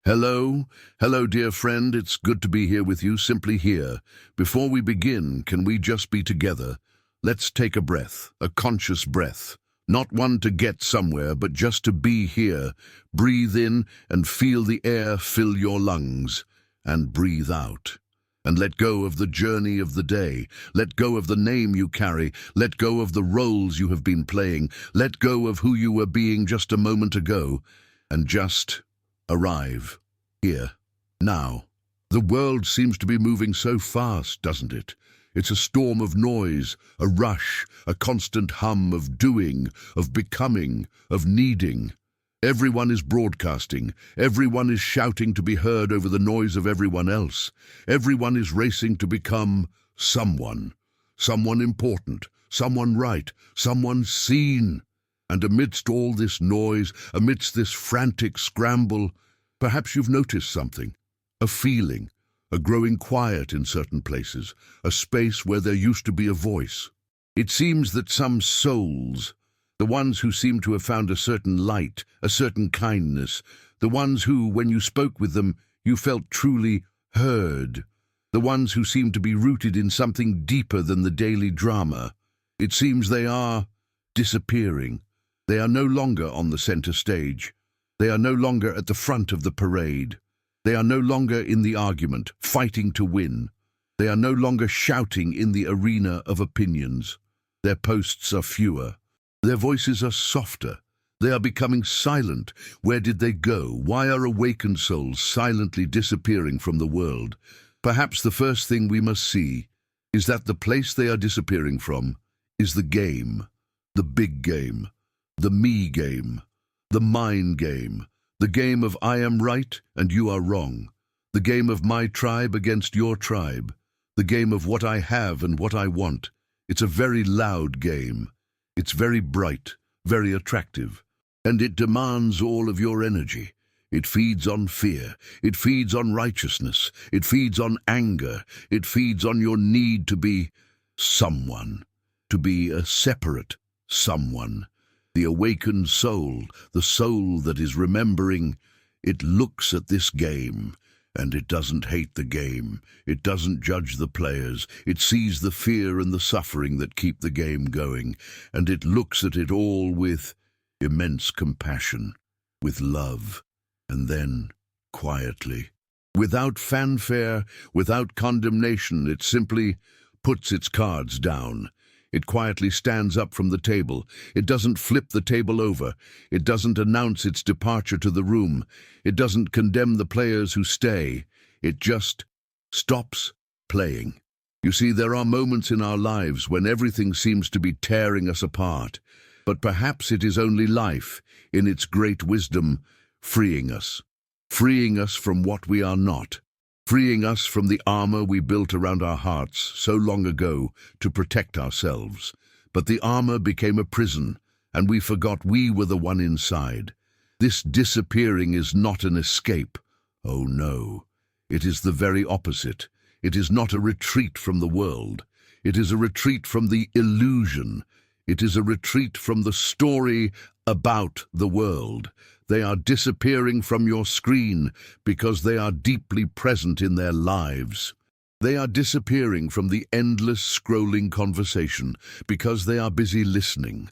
Hello, hello, dear friend. It's good to be here with you, simply here. Before we begin, can we just be together? Let's take a breath, a conscious breath. Not one to get somewhere, but just to be here. Breathe in and feel the air fill your lungs. And breathe out. And let go of the journey of the day. Let go of the name you carry. Let go of the roles you have been playing. Let go of who you were being just a moment ago. And just arrive. Here. Now. The world seems to be moving so fast, doesn't it? It's a storm of noise, a rush, a constant hum of doing, of becoming, of needing. Everyone is broadcasting. Everyone is shouting to be heard over the noise of everyone else. Everyone is racing to become someone. Someone important, someone right, someone seen. And amidst all this noise, amidst this frantic scramble, perhaps you've noticed something, a feeling, a growing quiet in certain places, a space where there used to be a voice. It seems that some souls, the ones who seem to have found a certain light, a certain kindness, the ones who, when you spoke with them, you felt truly heard, the ones who seem to be rooted in something deeper than the daily drama, it seems they are disappearing. They are no longer on the center stage. They are no longer at the front of the parade. They are no longer in the argument, fighting to win. They are no longer shouting in the arena of opinions. Their posts are fewer. Their voices are softer. They are becoming silent. Where did they go? Why are awakened souls silently disappearing from the world? Perhaps the first thing we must see is that the place they are disappearing from is the game, the big game. The me game, the mine game, the game of I am right and you are wrong, the game of my tribe against your tribe, the game of what I have and what I want. It's a very loud game. It's very bright, very attractive, and it demands all of your energy. It feeds on fear. It feeds on righteousness. It feeds on anger. It feeds on your need to be someone, to be a separate someone. The awakened soul, the soul that is remembering, it looks at this game, and it doesn't hate the game. It doesn't judge the players. It sees the fear and the suffering that keep the game going, and it looks at it all with immense compassion, with love, and then, quietly, without fanfare, without condemnation, it simply puts its cards down. It quietly stands up from the table. It doesn't flip the table over. It doesn't announce its departure to the room. It doesn't condemn the players who stay. It just stops playing. You see, there are moments in our lives when everything seems to be tearing us apart, but perhaps it is only life, in its great wisdom, freeing us from what we are not. Freeing us from the armor we built around our hearts so long ago to protect ourselves. But the armor became a prison, and we forgot we were the one inside. This disappearing is not an escape. Oh no, it is the very opposite. It is not a retreat from the world. It is a retreat from the illusion. It is a retreat from the story about the world. They are disappearing from your screen because they are deeply present in their lives. They are disappearing from the endless scrolling conversation because they are busy listening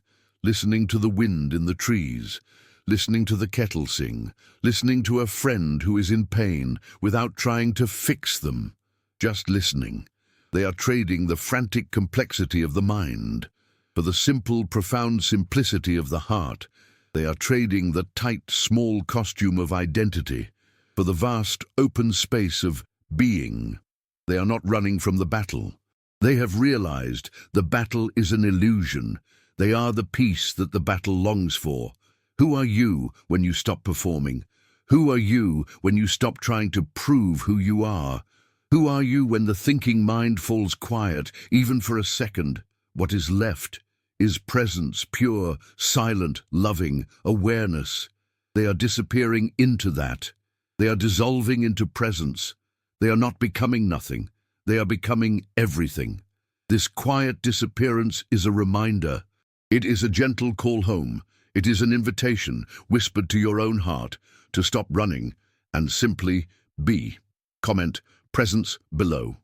to the wind in the trees, listening to the kettle sing, listening to a friend who is in pain without trying to fix them, just listening. They are trading the frantic complexity of the mind for the simple, profound simplicity of the heart. They are trading the tight, small costume of identity for the vast, open space of being. They are not running from the battle. They have realized the battle is an illusion. They are the peace that the battle longs for. Who are you when you stop performing? Who are you when you stop trying to prove who you are? Who are you when the thinking mind falls quiet, even for a second? What is left is presence, pure, silent, loving, awareness. They are disappearing into that. They are dissolving into presence. They are not becoming nothing. They are becoming everything. This quiet disappearance is a reminder. It is a gentle call home. It is an invitation, whispered to your own heart, to stop running and simply be. Comment presence below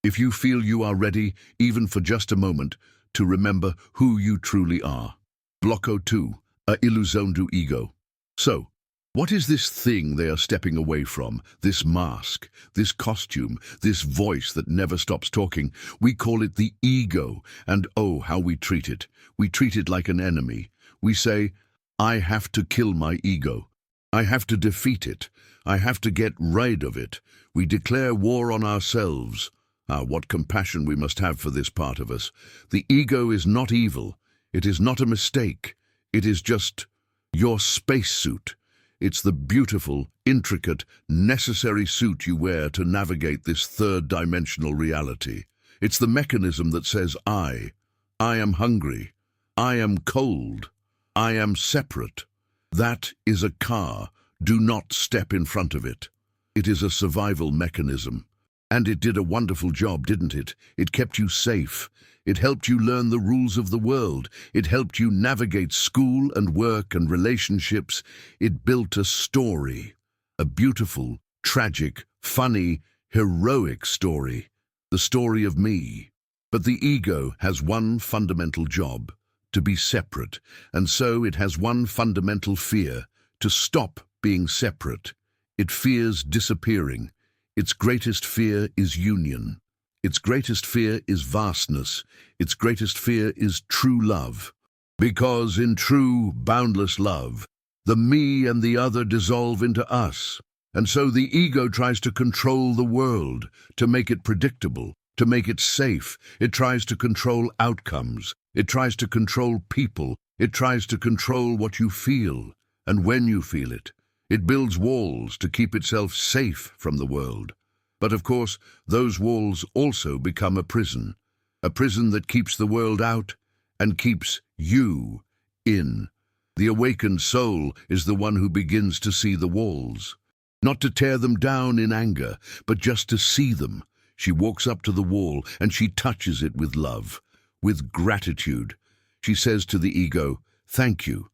if you feel you are ready, even for just a moment, to remember who you truly are. Bloco 2, a ilusão do ego. So, what is this thing they are stepping away from? This mask, this costume, this voice that never stops talking? We call it the ego, and oh, how we treat it. We treat it like an enemy. We say, I have to kill my ego. I have to defeat it. I have to get rid of it. We declare war on ourselves. Ah, what compassion we must have for this part of us. The ego is not evil. It is not a mistake. It is just your spacesuit. It's the beautiful, intricate, necessary suit you wear to navigate this third-dimensional reality. It's the mechanism that says, I am hungry. I am cold. I am separate. That is a car. Do not step in front of it. It is a survival mechanism. And it did a wonderful job, didn't it? It kept you safe. It helped you learn the rules of the world. It helped you navigate school and work and relationships. It built a story. A beautiful, tragic, funny, heroic story. The story of me. But the ego has one fundamental job, to be separate. And so it has one fundamental fear, to stop being separate. It fears disappearing. Its greatest fear is union. Its greatest fear is vastness. Its greatest fear is true love. Because in true, boundless love, the me and the other dissolve into us. And so the ego tries to control the world, to make it predictable, to make it safe. It tries to control outcomes. It tries to control people. It tries to control what you feel and when you feel it. It builds walls to keep itself safe from the world. But of course, those walls also become a prison that keeps the world out and keeps you in. The awakened soul is the one who begins to see the walls, not to tear them down in anger, but just to see them. She walks up to the wall and she touches it with love, with gratitude. She says to the ego, thank you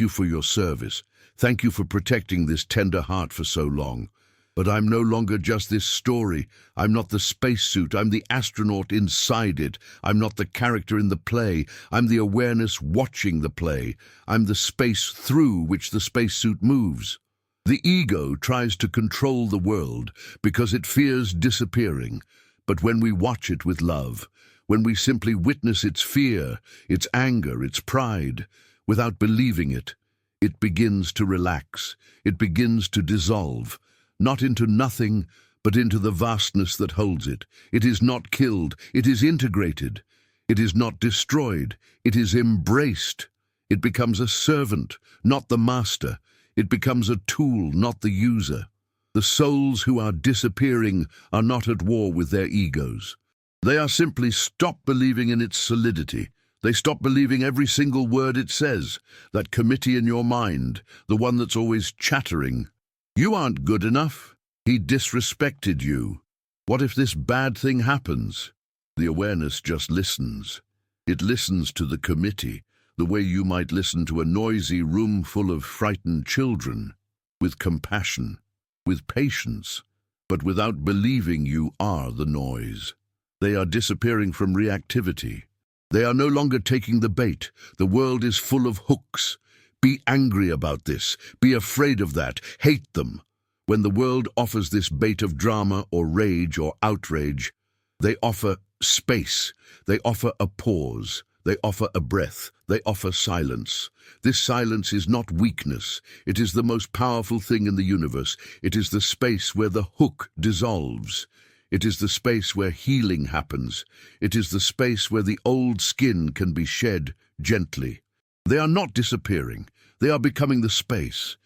for your service. Thank you for protecting this tender heart for so long. But I'm no longer just this story. I'm not the spacesuit. I'm the astronaut inside it. I'm not the character in the play. I'm the awareness watching the play. I'm the space through which the spacesuit moves. The ego tries to control the world because it fears disappearing. But when we watch it with love, when we simply witness its fear, its anger, its pride, without believing it, it begins to relax. It begins to dissolve, not into nothing, but into the vastness that holds it. It is not killed. It is integrated. It is not destroyed. It is embraced. It becomes a servant, not the master. It becomes a tool, not the user. The souls who are disappearing are not at war with their egos. They are simply stop believing in its solidity. They stop believing every single word it says, that committee in your mind, the one that's always chattering. You aren't good enough. He disrespected you. What if this bad thing happens? The awareness just listens. It listens to the committee, the way you might listen to a noisy room full of frightened children, with compassion, with patience, but without believing you are the noise. They are disappearing from reactivity. They are no longer taking the bait. The world is full of hooks. Be angry about this. Be afraid of that. Hate them. When the world offers this bait of drama or rage or outrage, they offer space. They offer a pause. They offer a breath. They offer silence. This silence is not weakness. It is the most powerful thing in the universe. It is the space where the hook dissolves. It is the space where healing happens. It is the space where the old skin can be shed gently. They are not disappearing. They are becoming the space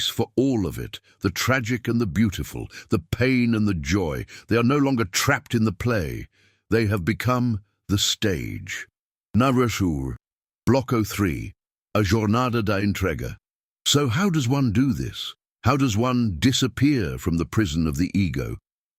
for all of it, the tragic and the beautiful, the pain and the joy. They are no longer trapped in the play. They have become the stage. Narratur, Bloco 3, a jornada da entrega. So how does one do this? How does one disappear from the prison of the ego?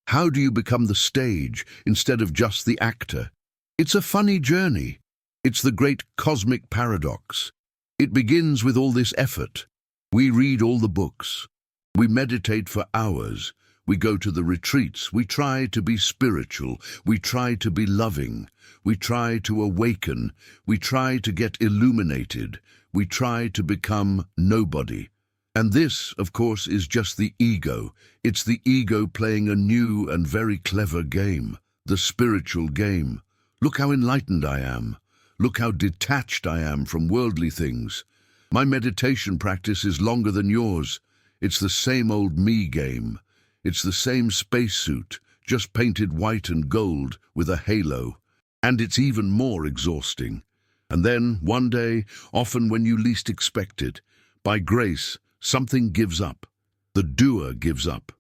How do you become the stage instead of just the actor? It's a funny journey. It's the great cosmic paradox. It begins with all this effort. We read all the books. We meditate for hours. We go to the retreats. We try to be spiritual. We try to be loving. We try to awaken. We try to get illuminated. We try to become nobody. And this, of course, is just the ego. It's the ego playing a new and very clever game, the spiritual game. Look how enlightened I am. Look how detached I am from worldly things. My meditation practice is longer than yours. It's the same old me game. It's the same spacesuit, just painted white and gold with a halo. And it's even more exhausting. And then, one day, often when you least expect it, by grace, something gives up. The doer gives up.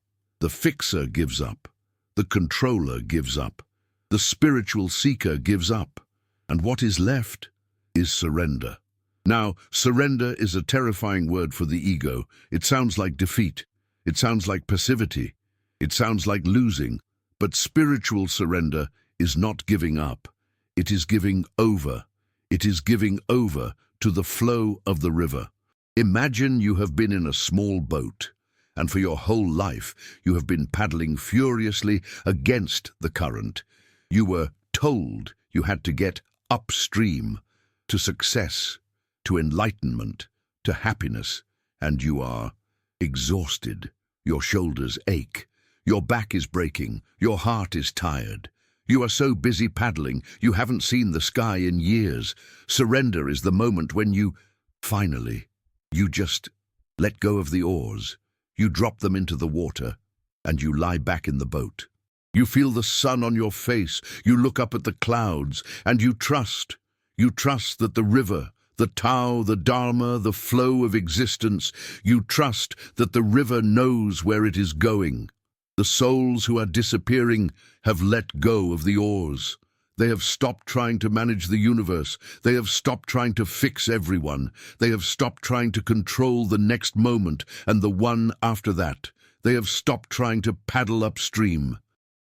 The fixer gives up. The controller gives up. The spiritual seeker gives up. And what is left is surrender. Now, surrender is a terrifying word for the ego. It sounds like defeat. It sounds like passivity. It sounds like losing. But spiritual surrender is not giving up. It is giving over. It is giving over to the flow of the river. Imagine you have been in a small boat, and for your whole life you have been paddling furiously against the current. You were told you had to get upstream to success, to enlightenment, to happiness, and you are exhausted. Your shoulders ache. Your back is breaking. Your heart is tired. You are so busy paddling, you haven't seen the sky in years. Surrender is the moment when you just let go of the oars. You drop them into the water, and you lie back in the boat. You feel the sun on your face. You look up at the clouds, and you trust. You trust that the river, the Tao, the Dharma, the flow of existence, you trust that the river knows where it is going. The souls who are disappearing have let go of the oars. They have stopped trying to manage the universe. They have stopped trying to fix everyone. They have stopped trying to control the next moment and the one after that. They have stopped trying to paddle upstream.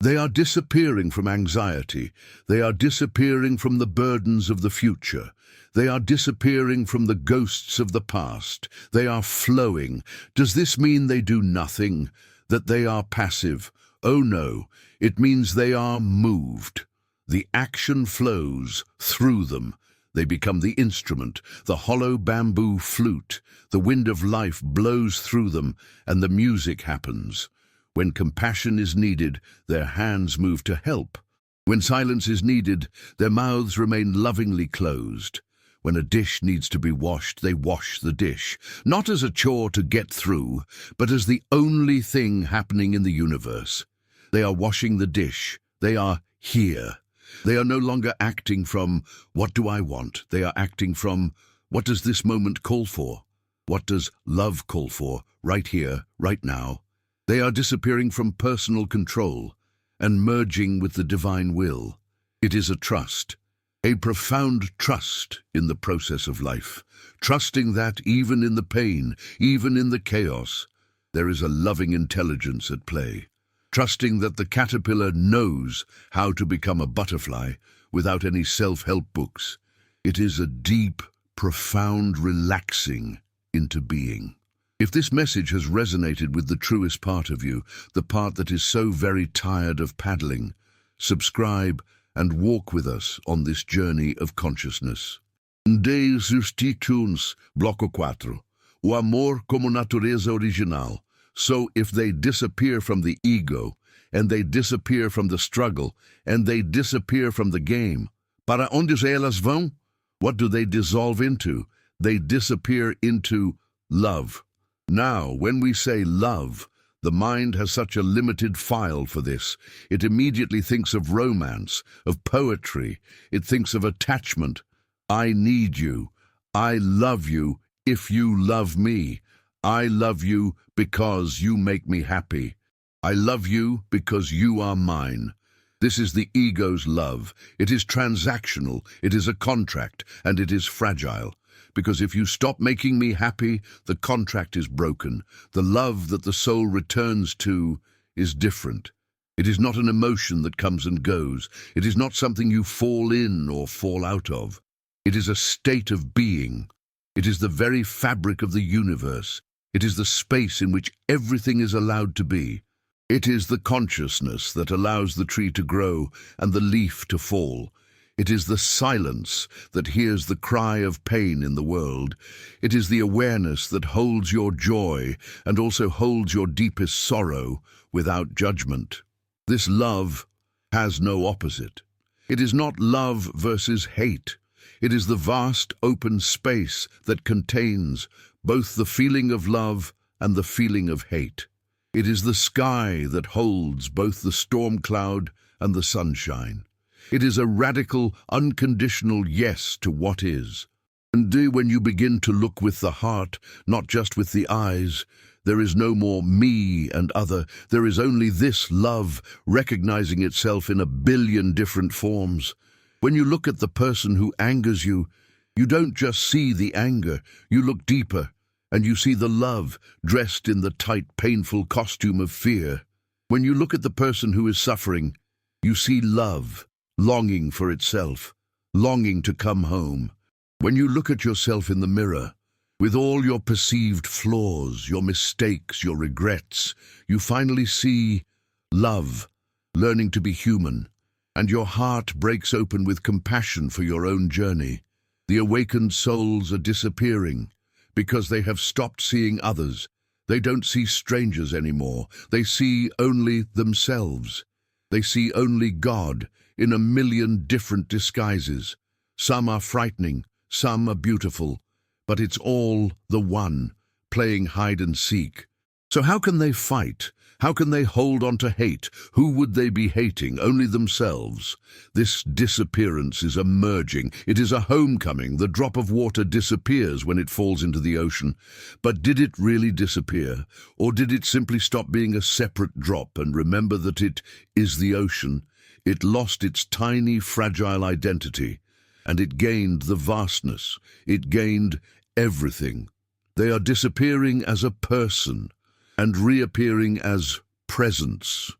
They are disappearing from anxiety. They are disappearing from the burdens of the future. They are disappearing from the ghosts of the past. They are flowing. Does this mean they do nothing? That they are passive? Oh no, it means they are moved. The action flows through them. They become the instrument, the hollow bamboo flute. The wind of life blows through them, and the music happens. When compassion is needed, their hands move to help. When silence is needed, their mouths remain lovingly closed. When a dish needs to be washed, they wash the dish, not as a chore to get through, but as the only thing happening in the universe. They are washing the dish. They are here. They are no longer acting from, what do I want? They are acting from, what does this moment call for? What does love call for, right here, right now? They are disappearing from personal control and merging with the divine will. It is a trust, a profound trust in the process of life, trusting that even in the pain, even in the chaos, there is a loving intelligence at play. Trusting that the caterpillar knows how to become a butterfly without any self-help books. It is a deep, profound relaxing into being. If this message has resonated with the truest part of you, the part that is so very tired of paddling, subscribe and walk with us on this journey of consciousness. De Justituns, Bloco 4. O amor como natureza original. So if they disappear from the ego, and they disappear from the struggle, and they disappear from the game, para onde elas vão? What do they dissolve into? They disappear into love. Now, when we say love, the mind has such a limited file for this. It immediately thinks of romance, of poetry. It thinks of attachment. I need you. I love you if you love me. I love you because you make me happy. I love you because you are mine. This is the ego's love. It is transactional, it is a contract, and it is fragile. Because if you stop making me happy, the contract is broken. The love that the soul returns to is different. It is not an emotion that comes and goes. It is not something you fall in or fall out of. It is a state of being. It is the very fabric of the universe. It is the space in which everything is allowed to be. It is the consciousness that allows the tree to grow and the leaf to fall. It is the silence that hears the cry of pain in the world. It is the awareness that holds your joy and also holds your deepest sorrow without judgment. This love has no opposite. It is not love versus hate. It is the vast open space that contains both the feeling of love and the feeling of hate. It is the sky that holds both the storm cloud and the sunshine. It is a radical, unconditional yes to what is. And when you begin to look with the heart, not just with the eyes, there is no more me and other. There is only this love, recognizing itself in a billion different forms. When you look at the person who angers you, you don't just see the anger, you look deeper, and you see the love dressed in the tight, painful costume of fear. When you look at the person who is suffering, you see love, longing for itself, longing to come home. When you look at yourself in the mirror, with all your perceived flaws, your mistakes, your regrets, you finally see love, learning to be human, and your heart breaks open with compassion for your own journey. The awakened souls are disappearing because they have stopped seeing others. They don't see strangers anymore. They see only themselves. They see only God in a million different disguises. Some are frightening, some are beautiful, but it's all the one, playing hide and seek. So how can they fight? How can they hold on to hate? Who would they be hating? Only themselves. This disappearance is a merging. It is a homecoming. The drop of water disappears when it falls into the ocean. But did it really disappear? Or did it simply stop being a separate drop and remember that it is the ocean? It lost its tiny, fragile identity, and it gained the vastness. It gained everything. They are disappearing as a person and reappearing as presence.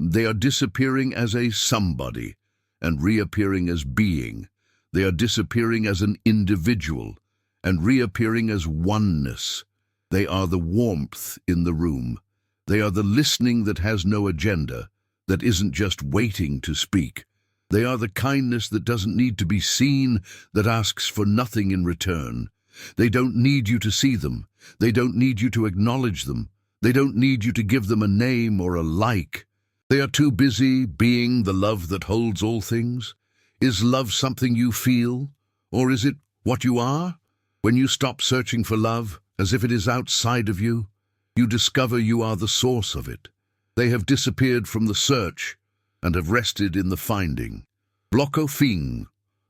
They are disappearing as a somebody and reappearing as being. They are disappearing as an individual and reappearing as oneness. They are the warmth in the room. They are the listening that has no agenda, that isn't just waiting to speak. They are the kindness that doesn't need to be seen, that asks for nothing in return. They don't need you to see them. They don't need you to acknowledge them. They don't need you to give them a name or a like. They are too busy being the love that holds all things. Is love something you feel, or is it what you are? When you stop searching for love, as if it is outside of you, you discover you are the source of it. They have disappeared from the search and have rested in the finding. Bloco fin,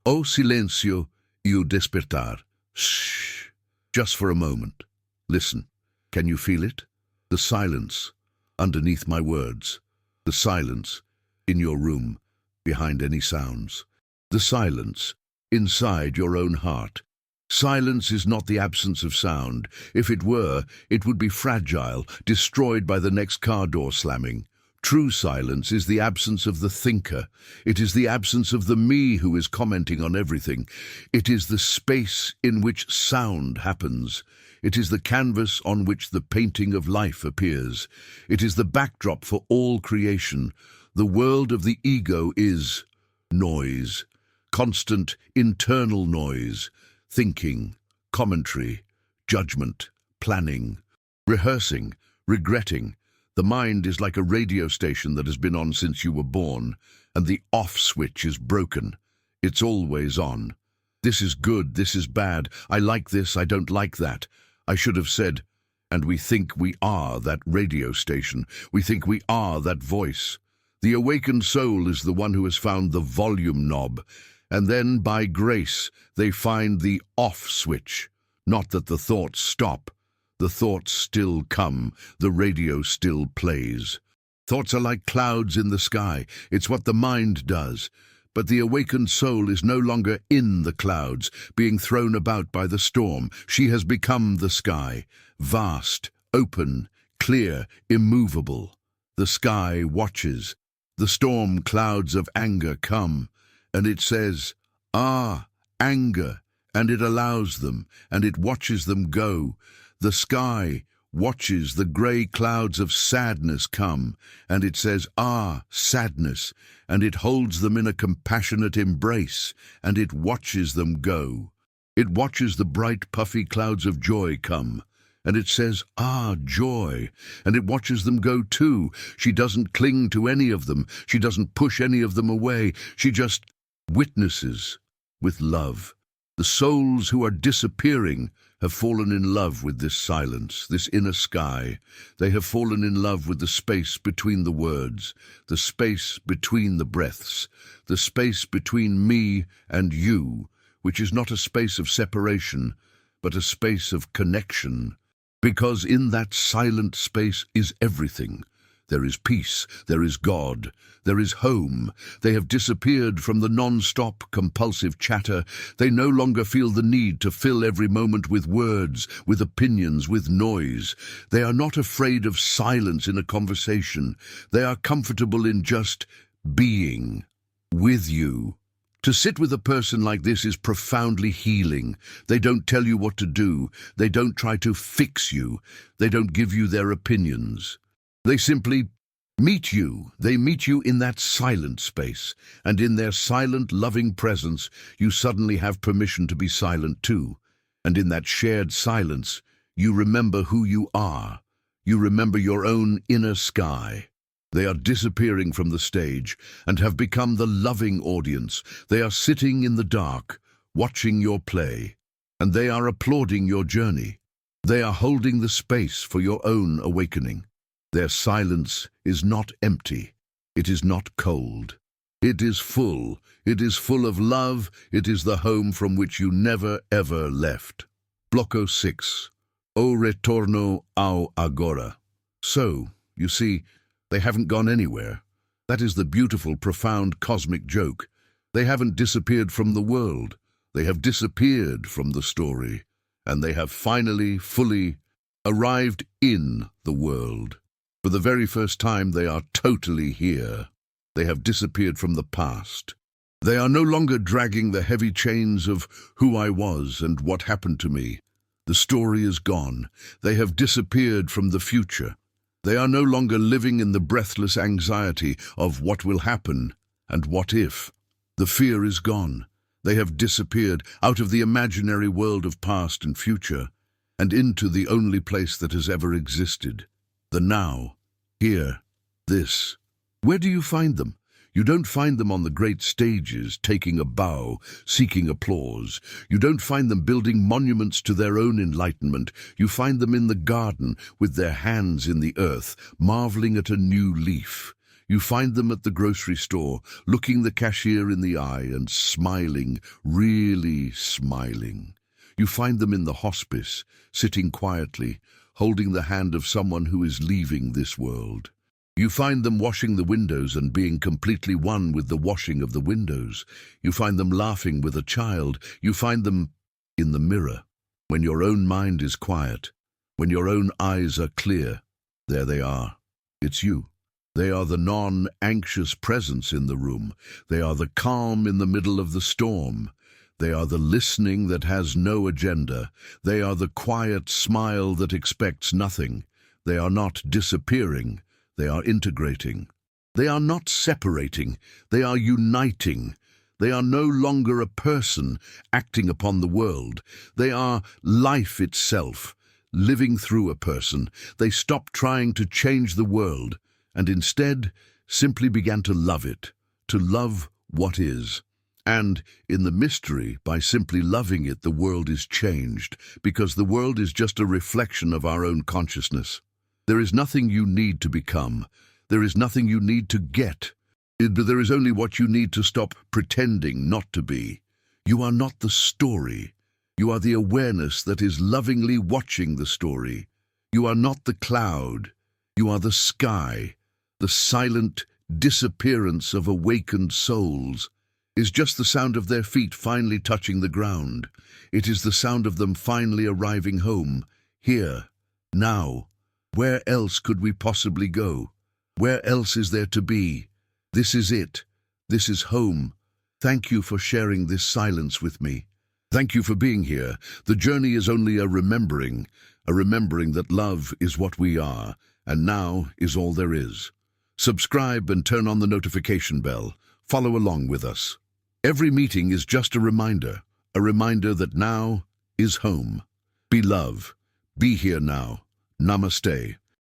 o silencio y o despertar. Shh. Just for a moment. Listen. Can you feel it? The silence underneath my words. The silence in your room, behind any sounds. The silence inside your own heart. Silence is not the absence of sound. If it were, it would be fragile, destroyed by the next car door slamming. True silence is the absence of the thinker. It is the absence of the me who is commenting on everything. It is the space in which sound happens. It is the canvas on which the painting of life appears. It is the backdrop for all creation. The world of the ego is noise, constant internal noise, thinking, commentary, judgment, planning, rehearsing, regretting. The mind is like a radio station that has been on since you were born, and the off switch is broken. It's always on. This is good, this is bad, I like this, I don't like that. I should have said, and we think we are that radio station. We think we are that voice. The awakened soul is the one who has found the volume knob, and then, by grace, they find the off switch. Not that the thoughts stop. The thoughts still come. The radio still plays. Thoughts are like clouds in the sky. It's what the mind does. But the awakened soul is no longer in the clouds, being thrown about by the storm. She has become the sky, vast, open, clear, immovable. The sky watches. The storm clouds of anger come, and it says, "Ah, anger," and it allows them, and it watches them go. The sky watches the grey clouds of sadness come, and it says, "Ah, sadness," and it holds them in a compassionate embrace, and it watches them go. It watches the bright, puffy clouds of joy come, and it says, "Ah, joy," and it watches them go too. She doesn't cling to any of them. She doesn't push any of them away. She just witnesses with love. The souls who are disappearing have fallen in love with this silence, this inner sky. They have fallen in love with the space between the words, the space between the breaths, the space between me and you, which is not a space of separation, but a space of connection. Because in that silent space is everything. There is peace, there is God, there is home. They have disappeared from the non-stop, compulsive chatter. They no longer feel the need to fill every moment with words, with opinions, with noise. They are not afraid of silence in a conversation. They are comfortable in just being with you. To sit with a person like this is profoundly healing. They don't tell you what to do. They don't try to fix you. They don't give you their opinions. They simply meet you. They meet you in that silent space, and in their silent, loving presence, you suddenly have permission to be silent too. And in that shared silence, you remember who you are. You remember your own inner sky. They are disappearing from the stage and have become the loving audience. They are sitting in the dark, watching your play, and they are applauding your journey. They are holding the space for your own awakening. Their silence is not empty. It is not cold. It is full. It is full of love. It is the home from which you never, ever left. Blocko 6. O retorno ao agora. So, you see, they haven't gone anywhere. That is the beautiful, profound, cosmic joke. They haven't disappeared from the world. They have disappeared from the story. And they have finally, fully arrived in the world. For the very first time, they are totally here. They have disappeared from the past. They are no longer dragging the heavy chains of who I was and what happened to me. The story is gone. They have disappeared from the future. They are no longer living in the breathless anxiety of what will happen and what if. The fear is gone. They have disappeared out of the imaginary world of past and future and into the only place that has ever existed. The now, here, this. Where do you find them? You don't find them on the great stages, taking a bow, seeking applause. You don't find them building monuments to their own enlightenment. You find them in the garden, with their hands in the earth, marveling at a new leaf. You find them at the grocery store, looking the cashier in the eye and smiling, really smiling. You find them in the hospice, sitting quietly, holding the hand of someone who is leaving this world. You find them washing the windows and being completely one with the washing of the windows. You find them laughing with a child. You find them in the mirror. When your own mind is quiet, when your own eyes are clear, there they are. It's you. They are the non-anxious presence in the room. They are the calm in the middle of the storm. They are the listening that has no agenda. They are the quiet smile that expects nothing. They are not disappearing. They are integrating. They are not separating. They are uniting. They are no longer a person acting upon the world. They are life itself, living through a person. They stopped trying to change the world and instead simply began to love it, to love what is. And in the mystery, by simply loving it, the world is changed, because the world is just a reflection of our own consciousness. There is nothing you need to become. There is nothing you need to get. There is only what you need to stop pretending not to be. You are not the story. You are the awareness that is lovingly watching the story. You are not the cloud. You are the sky. The silent disappearance of awakened souls is just the sound of their feet finally touching the ground. It is the sound of them finally arriving home, here, now. Where else could we possibly go? Where else is there to be? This is it. This is home. Thank you for sharing this silence with me. Thank you for being here. The journey is only a remembering, a remembering that love is what we are, and now is all there is. Subscribe and turn on the notification bell. Follow along with us. Every meeting is just a reminder that now is home. Be love. Be here now. Namaste.